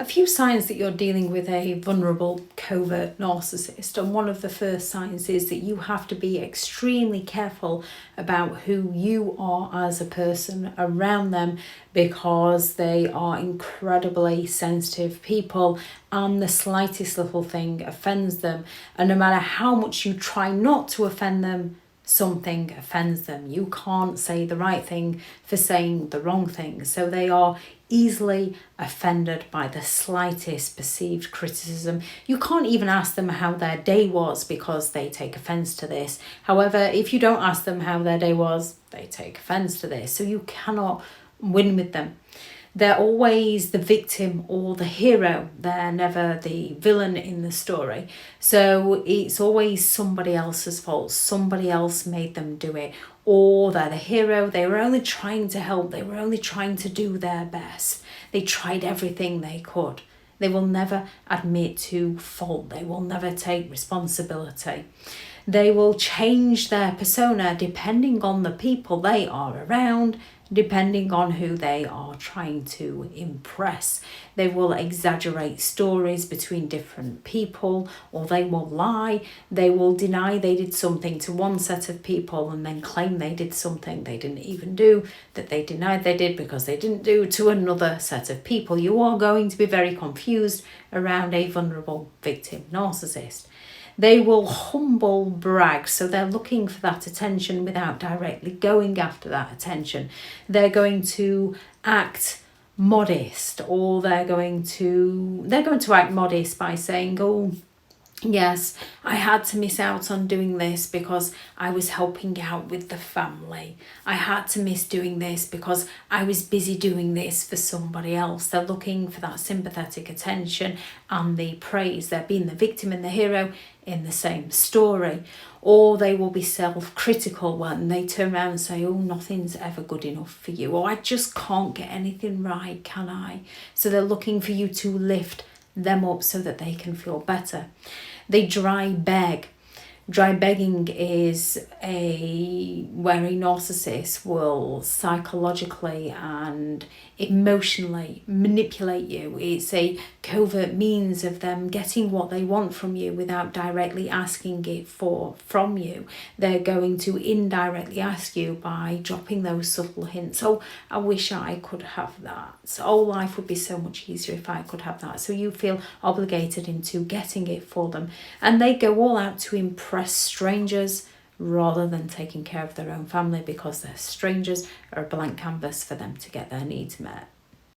a few signs that you're dealing with a vulnerable covert narcissist. And one of the first signs is that you have to be extremely careful about who you are as a person around them, because they are incredibly sensitive people and the slightest little thing offends them. And no matter how much you try not to offend them, something offends them. You can't say the right thing for saying the wrong thing. So they are easily offended by the slightest perceived criticism. You can't even ask them how their day was because they take offense to this. However, if you don't ask them how their day was, they take offense to this. So you cannot win with them. They're always the victim or the hero. They're never the villain in the story. So it's always somebody else's fault. Somebody else made them do it. Or they're the hero. They were only trying to help. They were only trying to do their best. They tried everything they could. They will never admit to fault. They will never take responsibility. They will change their persona depending on the people they are around, depending on who they are trying to impress. They will exaggerate stories between different people, or they will lie. They will deny they did something to one set of people and then claim they did something they didn't even do, that they denied they did because they didn't do to another set of people. You are going to be very confused around a vulnerable victim narcissist. They will humble brag, so they're looking for that attention without directly going after that attention. They're going to act modest, or they're going to act modest by saying, oh, yes, I had to miss out on doing this because I was helping out with the family. I had to miss doing this because I was busy doing this for somebody else. They're looking for that sympathetic attention and the praise. They're being the victim and the hero in the same story. Or they will be self-critical when they turn around and say, oh, nothing's ever good enough for you. Or I just can't get anything right, can I? So they're looking for you to lift them up so that they can feel better. They dry beg. Dry begging is where a narcissist will psychologically and emotionally manipulate you. It's a covert means of them getting what they want from you without directly asking it from you. They're going to indirectly ask you by dropping those subtle hints. Oh, I wish I could have that. So, oh, life would be so much easier if I could have that. So you feel obligated into getting it for them. And they go all out to impress strangers rather than taking care of their own family, because their strangers are a blank canvas for them to get their needs met.